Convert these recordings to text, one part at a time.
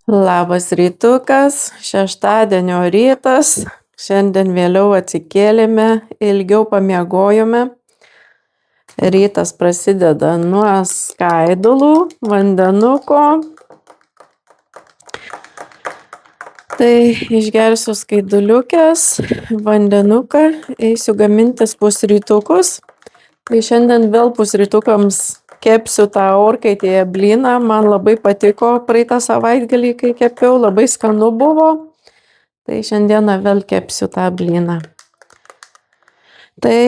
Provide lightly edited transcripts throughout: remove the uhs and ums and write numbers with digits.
Labas rytukas, šeštadienio rytas. Šiandien vėliau atsikėlėme, ilgiau pamiegojome. Rytas prasideda nuo skaidulų, vandenuko. Tai išgersiu skaiduliukės, vandenuką, eisiu gamintis pusrytukus. Tai šiandien vėl pusrytukams kepsiu tą orkaitėje blyną. Man labai patiko praeitą savaitgalį, kai kepiau, labai skanu buvo. Tai šiandieną vėl kepsiu tą blyną. Tai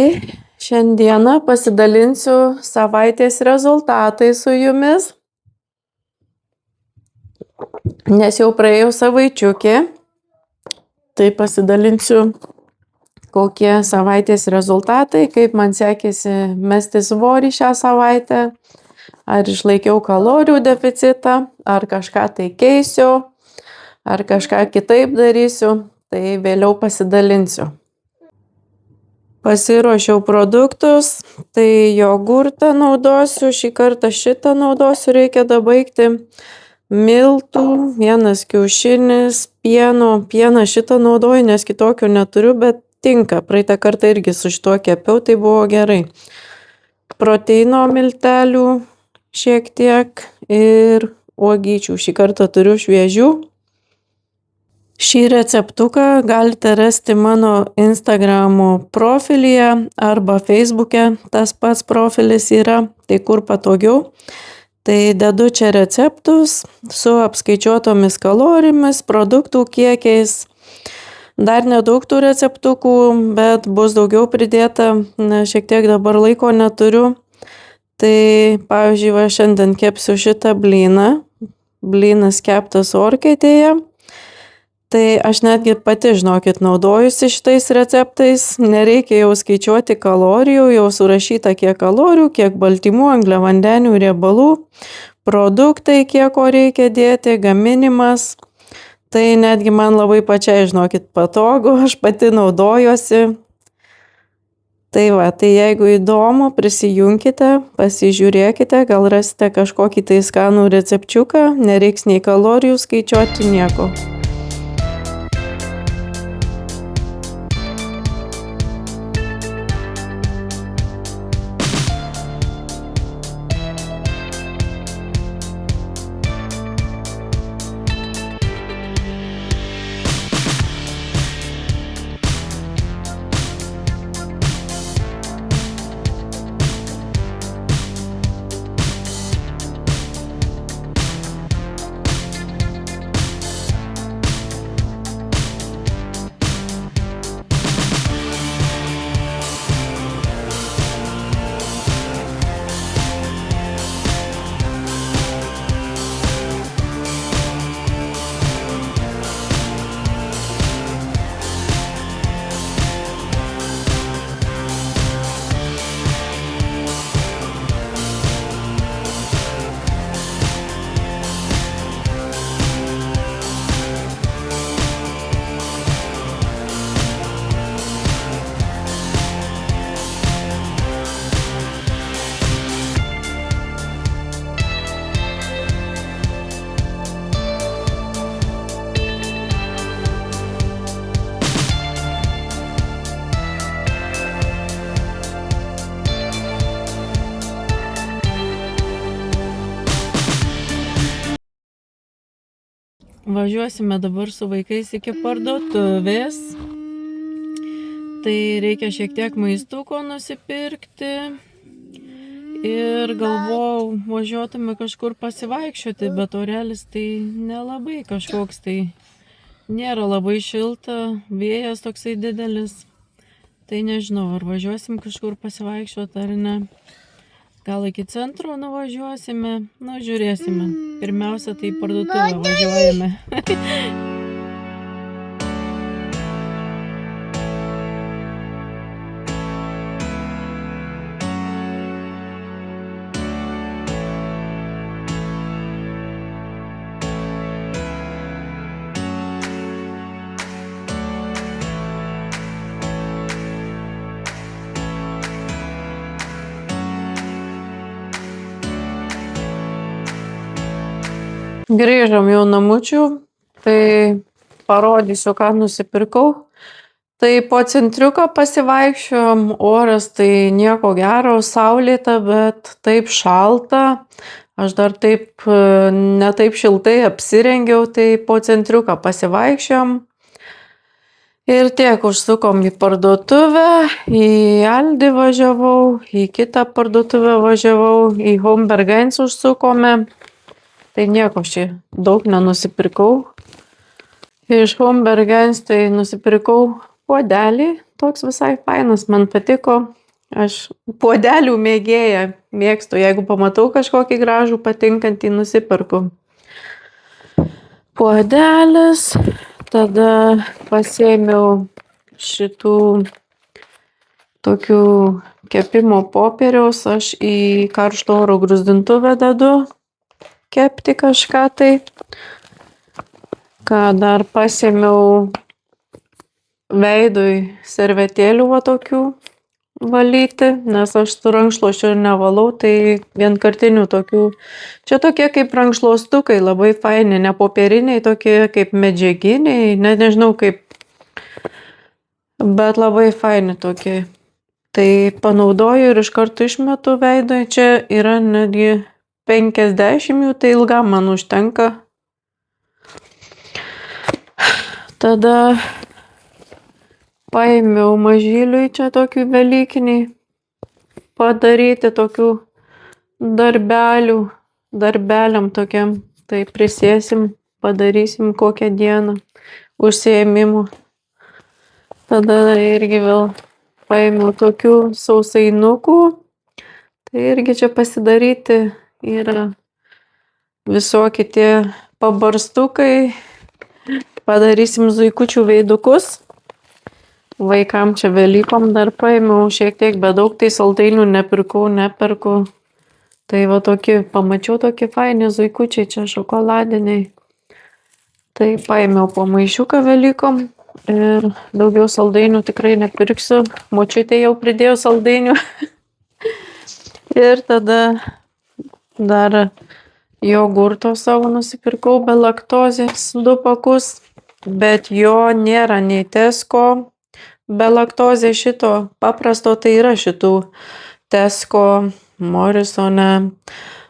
šiandieną pasidalinsiu savaitės rezultatais su jumis. Nes jau praėjo savaičiukė. Tai pasidalinsiu, kokie savaitės rezultatai, kaip man sekėsi mesti svorį šią savaitę, ar išlaikiau kalorijų deficitą, ar kažką tai keisiu, ar kažką kitaip darysiu, tai vėliau pasidalinsiu. Pasiruošiau produktus, tai jogurtą naudosiu, šį kartą šitą naudosiu, reikia dabaigti. Miltų, 1 kiaušinis, pieną šitą naudoju, nes kitokio neturiu, bet tinka. Praeitą kartą irgi su šituo kepiau, tai buvo gerai. Proteino miltelių šiek tiek ir uogyčių. Šį kartą turiu šviežių. Šį receptuką galite rasti mano Instagramo profilyje arba Facebook'e. Tas pats profilis yra, tai kur patogiau. Tai dedu čia receptus su apskaičiuotomis kalorijomis, produktų kiekiais. Dar nedaug tų receptukų, bet bus daugiau pridėta, šiek tiek dabar laiko neturiu. Tai pavyzdžiui, va šiandien kepsiu šitą blyną. Blynas keptas orkaitėje. Tai aš netgi pati, žinokit, naudojusi šitais receptais. Nereikia jau skaičiuoti kalorijų, jau surašyta kiek kalorijų, kiek baltymų, angliavandenių, riebalų, produktai, kiek ko reikia dėti, gaminimas. Tai netgi man labai pačiai, žinokit, patogu, aš pati naudojuosi. Tai va, tai jeigu įdomu, prisijunkite, pasižiūrėkite, gal rasite kažkokį tai skanų recepčiuką, nereiks nei kalorijų skaičiuoti, nieko. Važiuosime dabar su vaikais iki parduotuvės. Tai reikia šiek tiek maistuko nusipirkti. Ir galvojau, važiuotume kažkur pasivaikščioti, bet orelis tai nelabai kažkoks, tai nėra labai šilta, vėjas toksai didelis. Tai nežinau, ar važiuosim kažkur pasivaikščioti ar ne. Gal iki centro nuvažiuosime, žiūrėsime. Pirmiausia, tai parduotuvę važiuojame. Grįžom jau namučių, tai parodysiu, ką nusipirkau. Tai po centriuką pasivaikščiojom, oras tai nieko gero, saulėta, bet taip šalta. Aš dar taip ne taip šiltai apsirengiau, tai po centriuką pasivaikščiojom. Ir tiek užsukom į parduotuvę, į Aldį važiavau, į kitą parduotuvę važiavau, į Hombergains užsukome. Tai nieko aš čia daug nenusipirkau. Iš Hombergains tai nusipirkau puodelį, toks visai fainas, man patiko. Aš puodelių mėgėja, mėgstu, jeigu pamatau kažkokį gražų patinkantį, nusiperku. Puodelis, tada pasiėmiau šitų tokių kepimo popieriaus, aš į karšto oro gruzdintuvę dedu kepti kažką tai. Ką dar pasiėmiau veidui servetėlių va tokių valyti, nes aš su rankšluosčiu nevalau, tai vienkartinių tokių. Čia tokie kaip rankšluostukai, labai faini, ne popieriniai, tokie kaip medžiaginiai, net nežinau kaip, bet labai faini tokie. Tai panaudoju ir iš karto išmetu veidui, čia yra netgi 50 jų, tai ilgam man užtenka. Tada paėmiau mažyliui čia tokių velykiniai padaryti tokių darbeliam tokiam. Tai prisėsim, padarysim kokią dieną užsiėmimų. Tada irgi vėl paėmiau tokių sausainukų. Tai irgi čia pasidaryti yra visokie tie pabarstukai. Padarysim zuikučių veidukus. Vaikam čia Velykom dar paėmiau šiek tiek, bet daug tai saldainių neperku. Tai va tokie, pamačiau tokie faini zuikučiai, čia šokoladiniai. Tai paėmiau po maišiuką Velykom ir daugiau saldainių tikrai nepirksiu. Močiutė jau pridėjo saldainių. Ir tada dar jogurto savo nusipirkau be laktozės 2 pakus. Bet jo nėra nei Tesco be laktozės šito paprasto, tai yra šitų Tesco, Morrisone,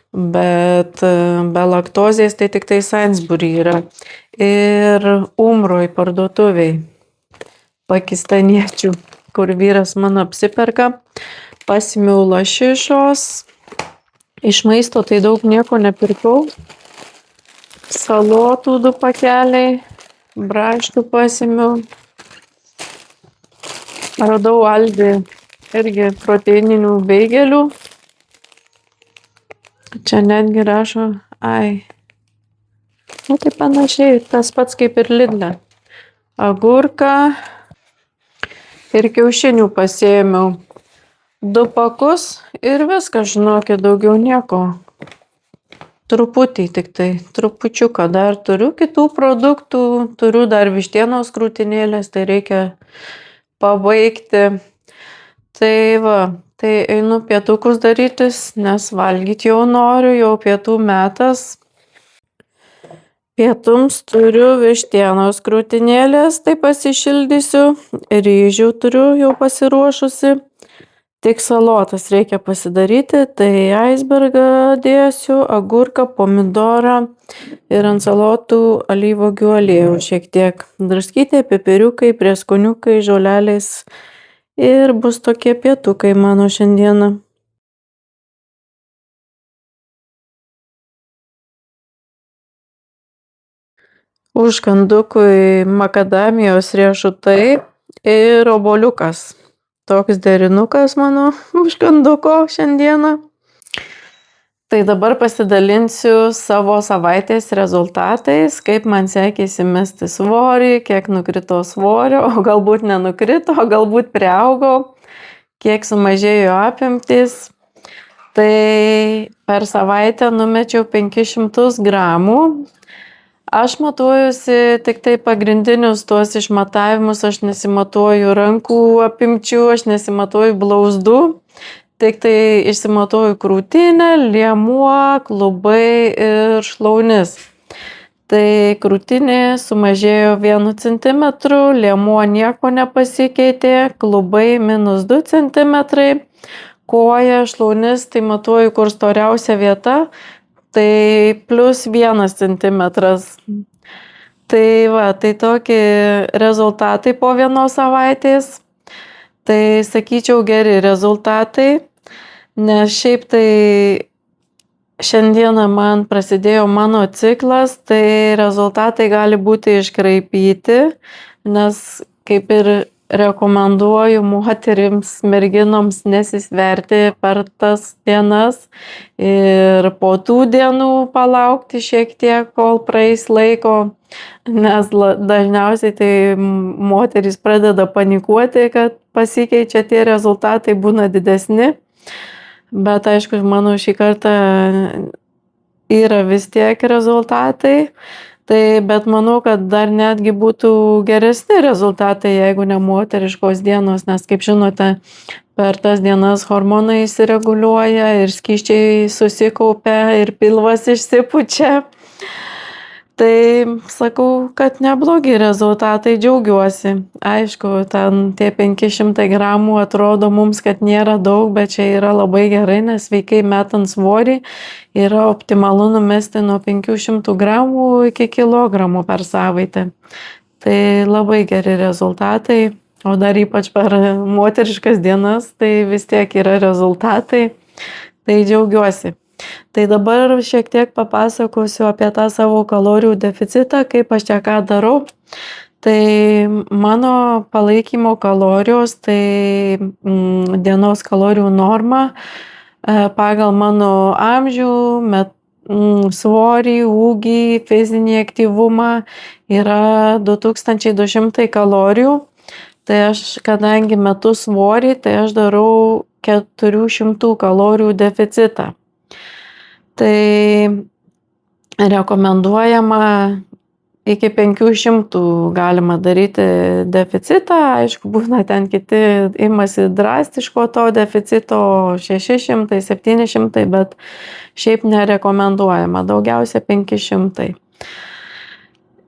bet be laktozės tai tik tai Sainsbury yra. Ir Umroj parduotuviai pakistaniečių, kur vyras mano apsiperka. Pasimiau lašišos, iš maisto tai daug nieko nepirkau. Salotų 2 pakeliai. Braškių pasimiau. Radau Aldi irgi proteininių beigelių. Čia netgi rašo, tai panašiai, tas pats kaip ir Lidle. Agurką ir kiaušinių pasiėmiau 2 pakus ir viskas, žinokit, daugiau nieko. Truputį tik tai, trupučiuką dar turiu kitų produktų, turiu dar vištienos krūtinėlės, tai reikia pabaigti. Tai va, tai einu pietukus darytis, nes valgyti jau noriu, jau pietų metas. Pietums turiu vištienos krūtinėlės, tai pasišildysiu, ryžių turiu jau pasiruošusi. Tik salotas reikia pasidaryti, tai aisbergą dėsiu, agurką, pomidorą ir ant salotų alyvuogių aliejų šiek tiek. Draskyti, pipiriukai, prieskoniukai, žolelės ir bus tokie pietukai mano šiandieną. Užkandukui makadamijos riešutai ir obuoliukas. Toks derinukas mano užkanduko šiandieną. Tai dabar pasidalinsiu savo savaitės rezultatais, kaip man sekėsi mesti svorį, kiek nukrito svorio, o galbūt nenukrito, o galbūt priaugau, kiek sumažėjo apimtis. Tai per savaitę numečiau 500 gramų. Aš matuojuosi tik tai pagrindinius tuos išmatavimus, aš nesimatuoju rankų apimčių, aš nesimatuoju blauzdų, tik tai išsimatuoju krūtinę, liemuo, klubai ir šlaunis. tai krūtinė sumažėjo 1 centimetru, liemuo nieko nepasikeitė, klubai -2 centimetrai, koja, šlaunis, tai matuoju, kur storiausia vieta, tai +1 centimetras. Tai va, tai tokie rezultatai po 1 savaitės. Tai sakyčiau geri rezultatai, nes šiaip tai šiandieną man prasidėjo mano ciklas, tai rezultatai gali būti iškraipyti, nes kaip ir rekomenduoju moterims, merginoms nesisverti per tas dienas ir po tų dienų palaukti šiek tiek, kol praeis laiko, nes dažniausiai tai moterys pradeda panikuoti, kad pasikeičia tie rezultatai, būna didesni. Bet aišku, mano šį kartą yra vis tiek rezultatai, bet manau, kad dar netgi būtų geresni rezultatai, jeigu ne moteriškos dienos, nes kaip žinote, per tas dienas hormonai įsireguliuoja ir skysčiai susikaupia ir pilvas išsipučia. Tai sakau, kad neblogi rezultatai, džiaugiuosi. Aišku, ten tie 500 gramų atrodo mums, kad nėra daug, bet čia yra labai gerai, nes sveikai metant svorį yra optimalu numesti nuo 500 gramų iki kilogramų per savaitę. Tai labai geri rezultatai, o dar ypač per moteriškas dienas, tai vis tiek yra rezultatai, tai džiaugiuosi. Tai dabar šiek tiek papasakosiu apie tą savo kalorijų deficitą, kaip aš čia ką darau. Tai mano palaikymo kalorijos, tai dienos kalorijų norma pagal mano amžių, svorį, ūgį, fizinį aktyvumą yra 2200 kalorijų. Tai aš, kadangi metu svorį, tai aš darau 400 kalorijų deficitą. Tai rekomenduojama iki 500 galima daryti deficitą, aišku, būna ten kiti imasi drastiško to deficito 600, 700, bet šiaip nerekomenduojama, daugiausia 500.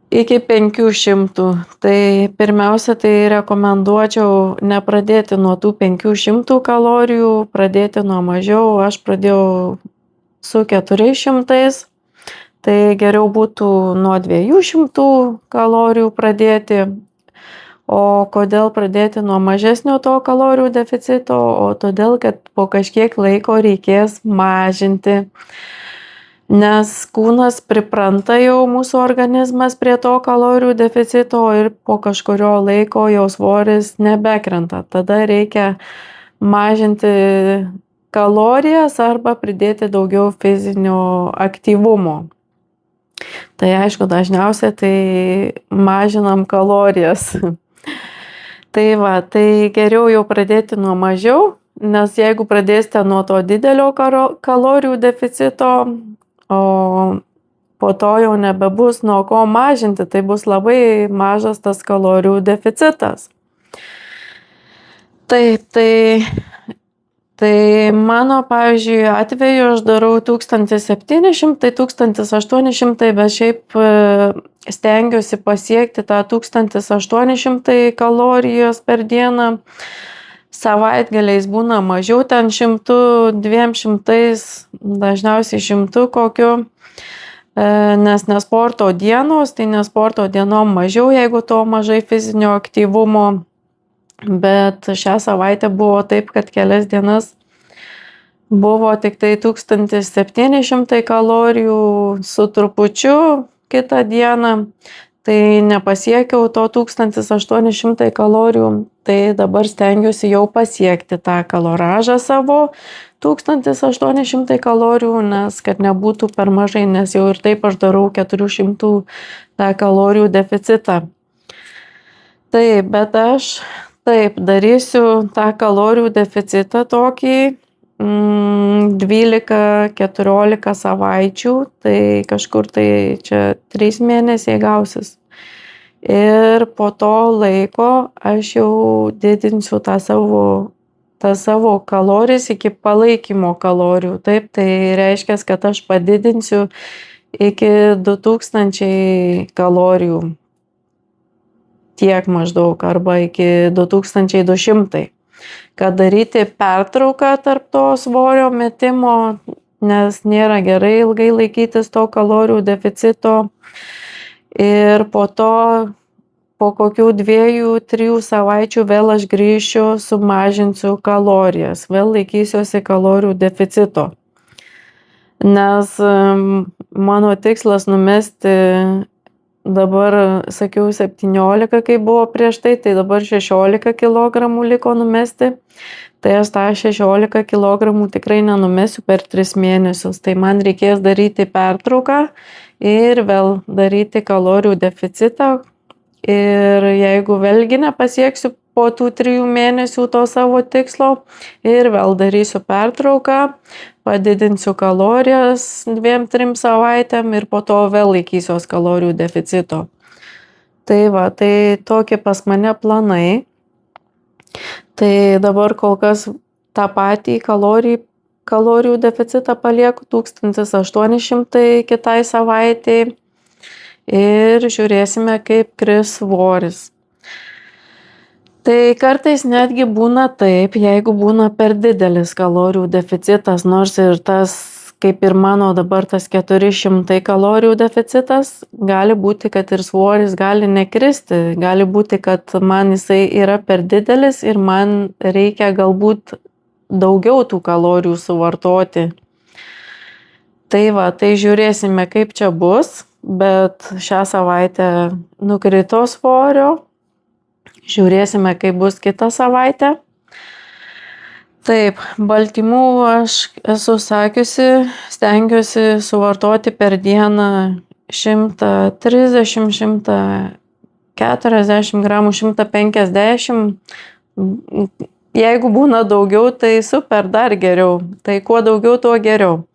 Iki 500, tai pirmiausia, tai rekomenduočiau nepradėti nuo tų 500 kalorijų, pradėti nuo mažiau, aš pradėjau su 400, tai geriau būtų nuo 200 kalorijų pradėti. O kodėl pradėti nuo mažesnio to kalorijų deficito? O todėl, kad po kažkiek laiko reikės mažinti, nes kūnas pripranta jau mūsų organizmas prie to kalorijų deficito ir po kažkurio laiko jau svoris nebekrenta. Tada reikia mažinti kalorijas arba pridėti daugiau fizinio aktyvumo. Tai aišku, dažniausiai tai mažinam kalorijas. Tai va, tai geriau jau pradėti nuo mažiau, nes jeigu pradėsite nuo to didelio kalorijų deficito, o po to jau nebebus nuo ko mažinti, tai bus labai mažas tas kalorijų deficitas. Taip, tai mano, pavyzdžiui, atveju aš darau 1700, 1800, bet šiaip stengiuosi pasiekti tą 1800 kalorijos per dieną. Savaitgaliais būna mažiau, ten 100, 200, dažniausiai 100 kokiu, nes nesporto dienos, tai nesporto dienom mažiau, jeigu to mažai fizinio aktyvumo. Bet šią savaitę buvo taip, kad kelias dienas buvo tik tai 1700 kalorijų su trupučiu kitą dieną, tai nepasiekiau to 1800 kalorijų, tai dabar stengiuosi jau pasiekti tą kaloražą savo 1800 kalorijų, nes kad nebūtų per mažai, nes jau ir taip aš darau 400 tą kalorijų deficitą. Taip, bet aš darysiu tą kalorijų deficitą tokį 12-14 savaičių, tai kažkur tai čia 3 mėnesiai gausis. Ir po to laiko aš jau didinsiu tą savo kalorijas iki palaikymo kalorijų. Taip, tai reiškia, kad aš padidinsiu iki 2000 kalorijų. Tiek maždaug, arba iki 2200. Kad daryti pertrauką tarp to svorio metimo, nes nėra gerai ilgai laikytis to kalorijų deficito. Ir po to, po kokių 2-3 savaičių vėl aš grįšiu, sumažinsiu kalorijas, vėl laikysiuosi kalorijų deficito. Nes mano tikslas numesti, dabar sakiau 17, kai buvo prieš tai dabar 16 kg liko numesti. Tai aš tą 16 kg tikrai nenumesiu per 3 mėnesius. Tai man reikės daryti pertrauką ir vėl daryti kalorijų deficitą. Ir jeigu vėlgi nepasieksiu po tų 3 mėnesių to savo tikslo, ir vėl darysiu pertrauką, padidinsiu kalorijas 2-3 savaitėm ir po to vėl laikysiuos kalorijų deficito. Tai va, tai tokie pas mane planai. Tai dabar kol kas tą patį kalorijų deficitą palieku 1800 kitai savaitei ir žiūrėsime, kaip kris svoris. Tai kartais netgi būna taip, jeigu būna per didelis kalorijų deficitas, nors ir tas, kaip ir mano dabar tas 400 kalorijų deficitas, gali būti, kad ir svoris gali nekristi, gali būti, kad man jisai yra per didelis ir man reikia galbūt daugiau tų kalorijų suvartoti. Tai va, tai žiūrėsime, kaip čia bus, bet šią savaitę nukrito svorio. Žiūrėsime, kaip bus kitą savaitę. Taip, baltymų aš esu sakiusi, stengiuosi suvartoti per dieną 130, 140 gramų, 150. Jeigu būna daugiau, tai super, dar geriau. Tai kuo daugiau, tuo geriau.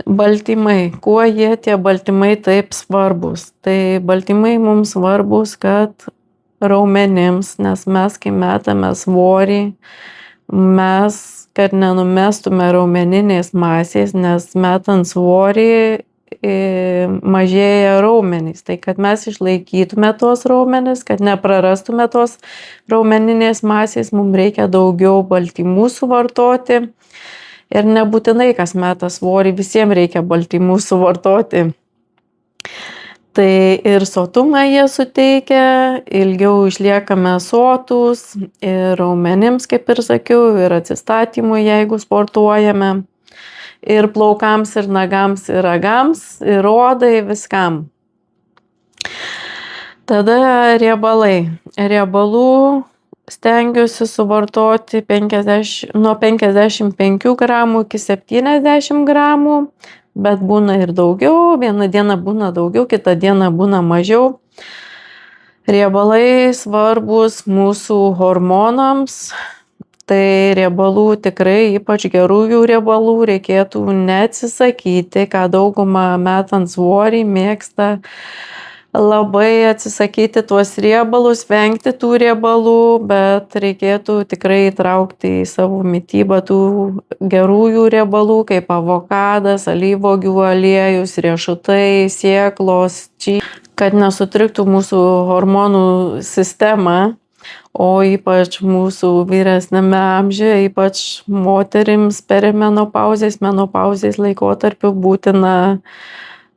Baltymai. Kuo jie tie baltymai taip svarbus? Tai baltymai mums svarbus, kad raumenims, nes mes, kai metame svorį, mes, kad nenumestume raumeninės masės, nes metant svorį mažėja raumenys. Tai kad mes išlaikytume tos raumenis, kad neprarastume tos raumeninės masės, mums reikia daugiau baltymų suvartoti. Ir nebūtinai, kas meta svorį, visiems reikia baltymų suvartoti. Tai ir sotumą jie suteikia, ilgiau išliekame sotus, ir raumenims, kaip ir sakiau, ir atsistatymui, jeigu sportuojame, ir plaukams, ir nagams, ir ragams, ir odai, viskam. Tada riebalai. Riebalų stengiuosi suvartoti nuo 55 gramų iki 70 gramų. Bet būna ir daugiau, vieną dieną būna daugiau, kitą dieną būna mažiau. Riebalai svarbus mūsų hormonams, tai riebalų tikrai, ypač gerųjų riebalų, reikėtų neatsisakyti, ką dauguma metant svorį mėgsta labai atsisakyti tuos riebalus, vengti tų riebalų, bet reikėtų tikrai įtraukti į savo mitybą tų gerųjų riebalų, kaip avokadas, alyvuogių aliejus, riešutai, sėklos, kad nesutriktų mūsų hormonų sistema, o ypač mūsų vyresniame amžiuje, ypač moterims perimenopauzės, menopauzės laikotarpiu būtina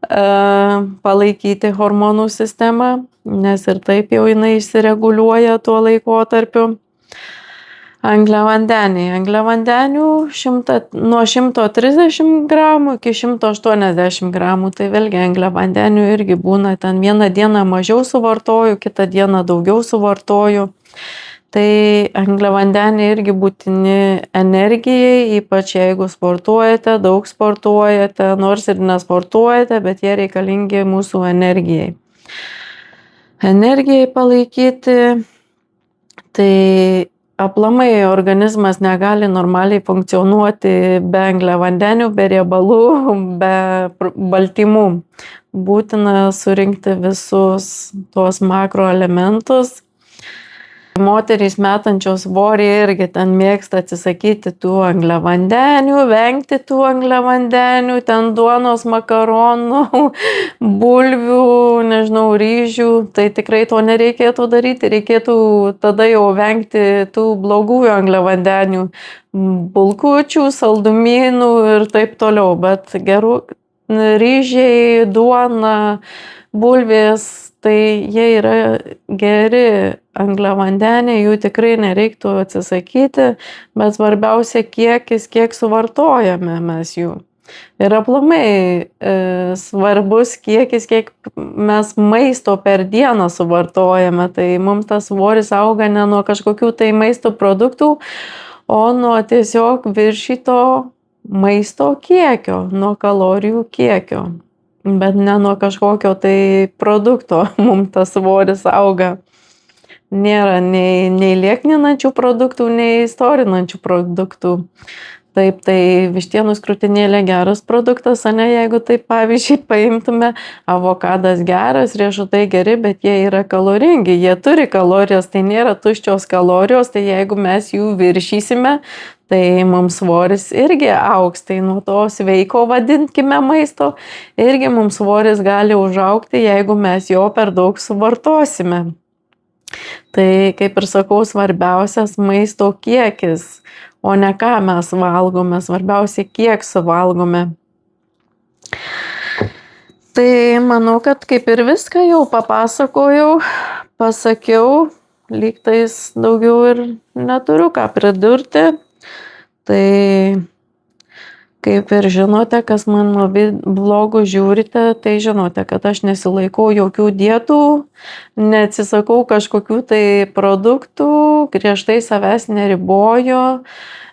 palaikyti hormonų sistemą, nes ir taip jau jinai išsireguliuoja tuo laikotarpiu. Angliavandeniai. Angliavandenių nuo 130 gramų iki 180 gramų. Tai vėlgi angliavandenių irgi būna, ten vieną dieną mažiau suvartoju, kitą dieną daugiau suvartoju. Tai angliavandeniai irgi būtini energijai, ypač jeigu sportuojate, daug sportuojate, nors ir nesportuojate, bet jie reikalingi mūsų energijai. Energijai palaikyti, tai aplamai organizmas negali normaliai funkcionuoti be angliavandenių, be riebalų, be baltymų. Būtina surinkti visus tuos makroelementus. Moterys metančios svorį irgi ten mėgsta atsisakyti tų angliavandenių, vengti tų angliavandenių, ten duonos, makaronų, bulvių, nežinau, ryžių. Tai tikrai to nereikėtų daryti, reikėtų tada jau vengti tų blogųjų angliavandenių, bulkučių, saldumynų ir taip toliau. Bet gerų ryžiai, duona, bulvės, tai jie yra geri angliavandeniai, jų tikrai nereiktų atsisakyti, bet svarbiausia kiekis, kiek suvartojame mes jų. Ir aplamai svarbus kiekis, kiek mes maisto per dieną suvartojame, tai mums tas svoris auga ne nuo kažkokių tai maisto produktų, o nuo tiesiog viršyto maisto kiekio, nuo kalorijų kiekio. Bet ne nuo kažkokio tai produkto mums tas svoris auga. Nėra nei liekninančių produktų, nei storinančių produktų. Taip, tai vištienos krūtinėlė geras produktas, ane, jeigu taip pavyzdžiui paimtume, avokadas geras, riešutai geri, bet jie yra kaloringi, jie turi kalorijas, tai nėra tuščios kalorijos, tai jeigu mes jų viršysime, tai mums svoris irgi augs, tai nuo to sveiko vadinkime maisto, irgi mums svoris gali užaugti, jeigu mes jo per daug suvartosime. Tai kaip ir sakau, svarbiausias maisto kiekis, o ne ką mes valgome, svarbiausia kiek suvalgome. Tai manau, kad kaip ir viską jau papasakojau, pasakiau, lygtais daugiau ir neturiu ką pridurti. Tai kaip ir žinote, kas mano vlogus žiūrite, tai žinote, kad aš nesilaikau jokių dietų, neatsisakau kažkokių tai produktų, griežtai savęs neriboju,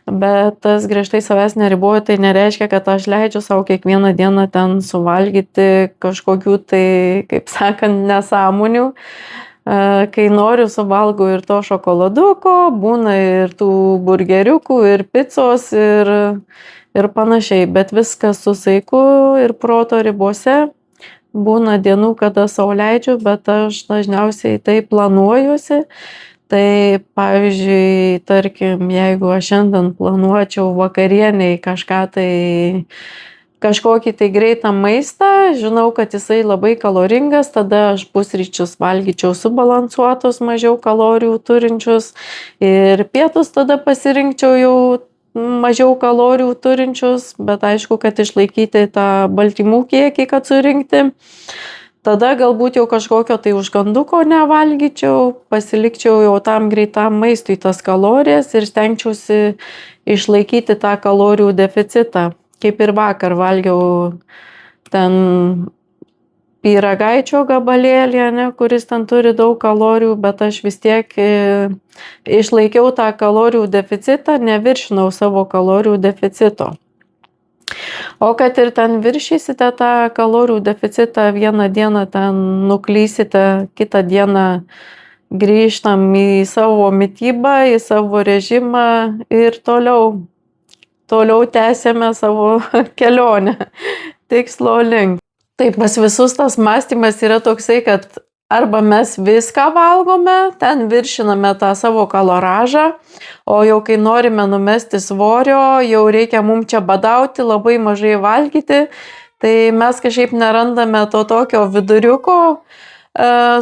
bet tas griežtai savęs neriboju, tai nereiškia, kad aš leidžiu savo kiekvieną dieną ten suvalgyti kažkokių tai, kaip sakant, nesąmonių. Kai noriu, suvalgau ir to šokoladuko, būna ir tų burgeriukų, ir picos, ir panašiai, bet viskas su saiku ir proto ribose. Būna dienų, kada sau leidžiu, bet aš dažniausiai tai planuojuosi. Tai pavyzdžiui, tarkim, jeigu aš šiandien planuočiau vakarieniai kažkokį tai greitą maistą, žinau, kad jisai labai kaloringas, tada aš pusryčius valgyčiau subalansuotus, mažiau kalorijų turinčius ir pietus tada pasirinkčiau jau mažiau kalorijų turinčius, bet aišku, kad išlaikyti tą baltymų kiekį, kad surinkti. Tada galbūt jau kažkokio tai užkanduko nevalgyčiau, pasilikčiau jau tam greitam maistui tas kalorijas ir stengčiausi išlaikyti tą kalorijų deficitą. Kaip ir vakar valgiau ten pyragaičio gabalėlį, ne, kuris ten turi daug kalorijų, bet aš vis tiek išlaikiau tą kalorijų deficitą, neviršinau savo kalorijų deficito. O kad ir ten viršysite tą kalorijų deficitą, vieną dieną ten nuklysite, kitą dieną grįžtam į savo mitybą, į savo režimą ir toliau tęsėme savo kelionę tikslo link. Taip, pas visus tas mąstymas yra toksai, kad arba mes viską valgome, ten viršiname tą savo kaloražą, o jau kai norime numesti svorio, jau reikia mums čia badauti, labai mažai valgyti, tai mes kažkaip nerandame to tokio viduriuko,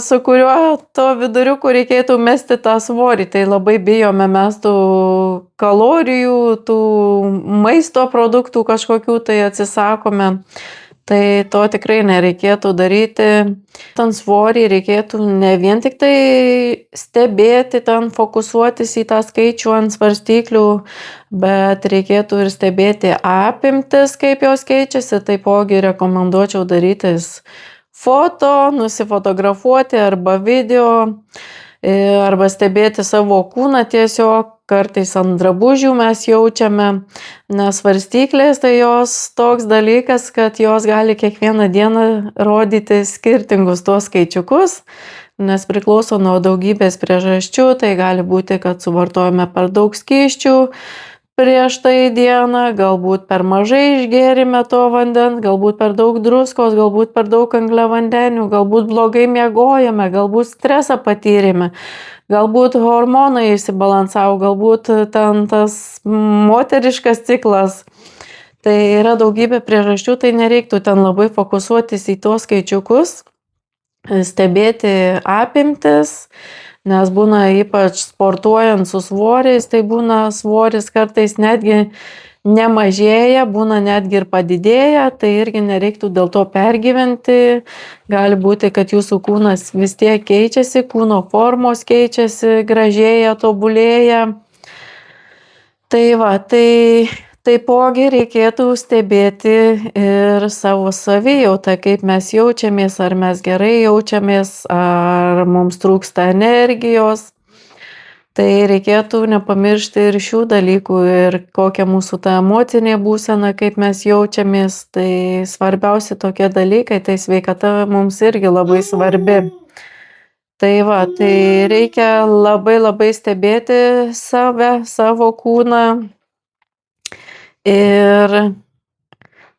su kuriuo to viduriuku reikėtų mesti tą svorį. Tai labai bijome mes tų kalorijų, tų maisto produktų kažkokių tai atsisakome. Tai to tikrai nereikėtų daryti. Ten svorį reikėtų ne vien tik tai stebėti, ten fokusuotis į tą skaičių ant svarstyklių, bet reikėtų ir stebėti apimtis, kaip jos keičiasi. Taipogi rekomenduočiau darytis foto, nusifotografuoti arba video, arba stebėti savo kūną tiesiog. Kartais ant drabužių mes jaučiame, nes svarstyklės tai jos toks dalykas, kad jos gali kiekvieną dieną rodyti skirtingus tuos skaičiukus, nes priklauso nuo daugybės priežasčių. Tai gali būti, kad suvartojame per daug skysčių, prieš tai dieną, galbūt per mažai išgėrėme to vandens, galbūt per daug druskos, galbūt per daug angliavandenių, galbūt blogai miegojome, galbūt stresą patyrėme, galbūt hormonai išsibalansavo, galbūt ten tas moteriškas ciklas. Tai yra daugybė priežasčių, tai nereiktų ten labai fokusuotis į tuos skaičiukus, stebėti apimtis, nes būna ypač sportuojant su svoriais, tai būna svoris kartais netgi nemažėja, būna netgi ir padidėja, tai irgi nereiktų dėl to pergyventi. Gali būti, kad jūsų kūnas vis tiek keičiasi, kūno formos keičiasi, gražėja, tobulėja. Tai va, tai taipogi reikėtų stebėti ir savo savijautą, kaip mes jaučiamės, ar mes gerai jaučiamės, ar mums trūksta energijos. Tai reikėtų nepamiršti ir šių dalykų, ir kokia mūsų ta emocinė būsena, kaip mes jaučiamės. Tai svarbiausi tokie dalykai, tai sveikata mums irgi labai svarbi. Tai va, tai reikia labai stebėti save, savo kūną. Ir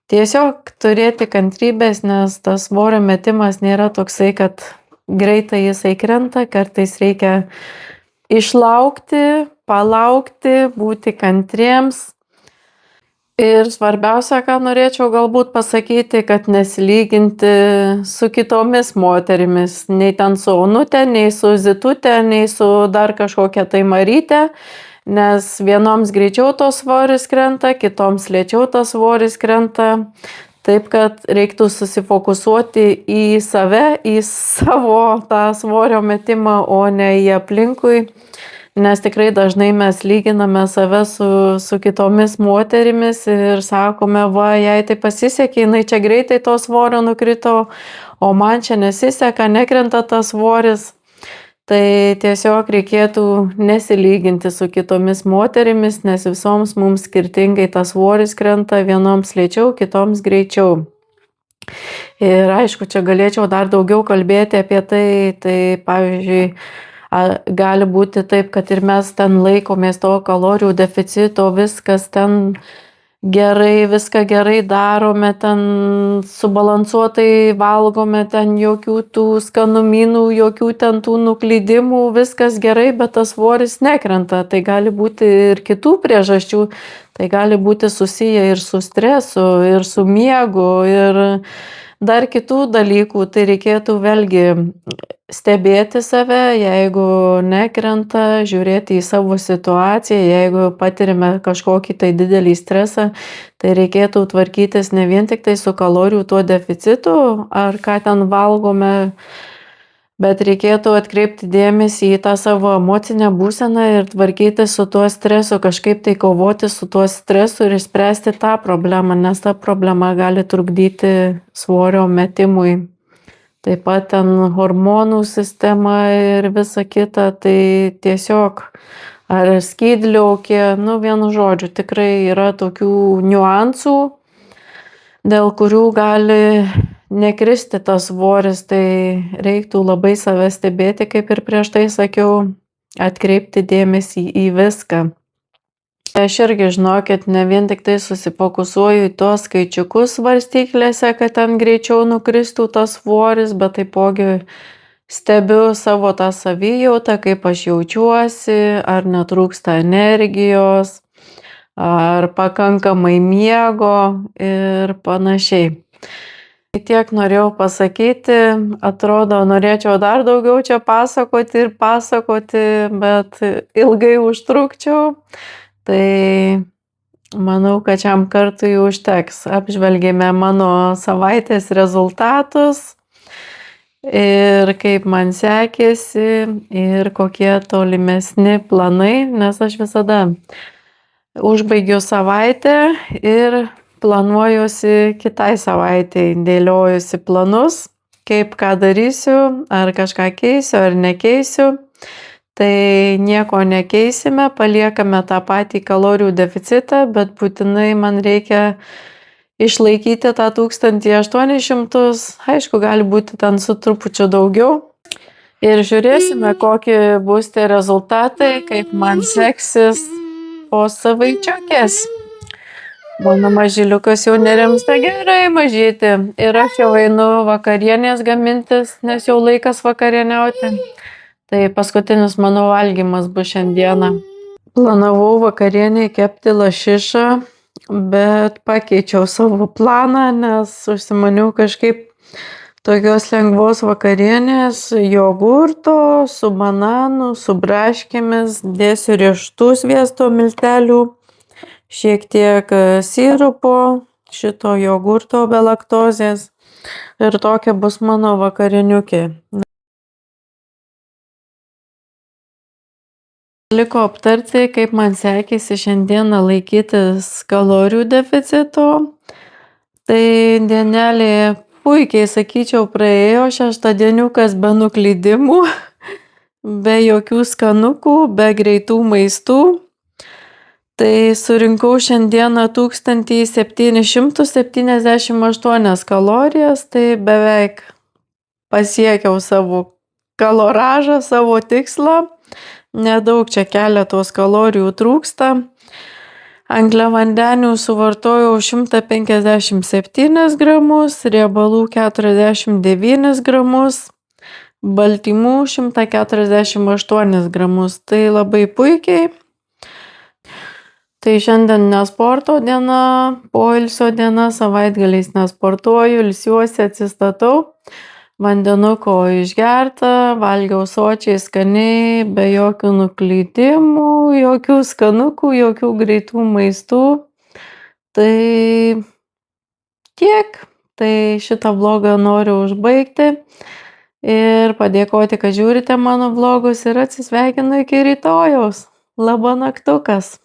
tiesiog turėti kantrybės, nes tas svorio metimas nėra toksai, kad greitai jisai krenta, kartais reikia išlaukti, palaukti, būti kantriems. Ir svarbiausia, ką norėčiau galbūt pasakyti, kad nesilyginti su kitomis moterimis, nei ten su Onute, nei su Zitute, nei su dar kažkokia tai Maryte. Nes vienoms greičiau tos svoris krenta, kitoms lėčiau tas svoris krenta. Taip, kad reiktų susifokusuoti į save, į savo tą svorio metimą, o ne į aplinkui. Nes tikrai dažnai mes lyginame save su kitomis moterimis ir sakome, va, jai tai pasisekė, jinai čia greitai to svorio nukrito, o man čia nesiseka, nekrenta tas svoris. Tai tiesiog reikėtų nesilyginti su kitomis moterimis, nes visoms mums skirtingai tas svoris krenta, vienoms lėčiau, kitoms greičiau. Ir aišku, čia galėčiau dar daugiau kalbėti apie tai, tai pavyzdžiui, gali būti taip, kad ir mes ten laikomės to kalorijų deficito, viskas ten gerai, viską gerai darome, ten subalansuotai valgome, ten jokių tų skanumynų, jokių ten tų nuklydimų, viskas gerai, bet tas svoris nekrenta. Tai gali būti ir kitų priežasčių, tai gali būti susiję ir su stresu, ir su miegu, ir dar kitų dalykų. Tai reikėtų vėlgi stebėti save, jeigu nekrenta, žiūrėti į savo situaciją, jeigu patirime kažkokį tai didelį stresą, tai reikėtų tvarkytis ne vien tik tai su kalorijų tuo deficitu, ar ką ten valgome, bet reikėtų atkreipti dėmesį į tą savo emocinę būseną ir tvarkyti su tuo stresu, kažkaip tai kovoti su tuo stresu ir išspręsti tą problemą, nes ta problema gali trukdyti svorio metimui. Taip pat ten hormonų sistema ir visa kita, tai tiesiog ar skydliaukė, vienu žodžiu, tikrai yra tokių niuansų, dėl kurių gali nekristi tas svoris, tai reiktų labai save stebėti, kaip ir prieš tai sakiau, atkreipti dėmesį į viską. Aš irgi, žinokit, ne vien tik tai susifokusuoju į tuos skaičiukus svarstyklėse, kad ten greičiau nukristų tas svoris, bet taipogi stebiu savo tą savijautą, kaip aš jaučiuosi, ar netrūksta energijos, ar pakankamai miego ir panašiai. Tiek norėjau pasakyti, atrodo, norėčiau dar daugiau čia pasakoti, bet ilgai užtrukčiau. Tai manau, kad šiam kartui užteks. Apžvelgėme mano savaitės rezultatus ir kaip man sekėsi ir kokie tolimesni planai, nes aš visada užbaigiu savaitę ir planuojuosi kitai savaitei, dėliojusi planus, kaip ką darysiu, ar kažką keisiu, ar nekeisiu. Tai nieko nekeisime, paliekame tą patį kalorijų deficitą, bet būtinai man reikia išlaikyti tą 1800, aišku, gali būti ten su trupučiu daugiau. Ir žiūrėsime, kokie bus tie rezultatai, kaip man seksis po savaičiukės. Mano mažyliukas jau nerimsta, gerai mažyti. Ir aš jau einu vakarienės gamintis, nes jau laikas vakarieniauti. Tai paskutinis mano valgymas bus šiandieną. Planavau vakarienį kepti lašišą, bet pakeičiau savo planą, nes užsimaniau kažkaip tokios lengvos vakarienės, jogurto, su bananu, su braškėmis, dėsiu riešutų sviesto miltelių, šiek tiek sirupo, šito jogurto be laktozės ir tokia bus mano vakarieniukė. Liko aptarti, kaip man sekėsi šiandieną laikytis kalorijų deficito. Tai dienelė puikiai, sakyčiau, praėjo, šeštadieniukas be nuklydimų, be jokių skanukų, be greitų maistų. Tai surinkau šiandieną 1778 kalorijas, tai beveik pasiekiau savo kaloražą, savo tikslą. Nedaug čia keletos kalorijų trūksta. Angliavandenių suvartojau 157 gramus, riebalų 49 gramus, baltymų 148 gramus. Tai labai puikiai. Tai šiandien ne sporto diena, poilsio diena, savaitgaliais nesportuoju, ilsiuosi, atsistatau. Vandenuko išgerta, valgiau sočiai, skaniai, be jokių nuklydimų, jokių skanukų, jokių greitų maistų. Tai tiek. Tai šitą vlogą noriu užbaigti ir padėkoti, kad žiūrite mano vlogus ir atsisveikinu iki rytojaus. Labą naktukas.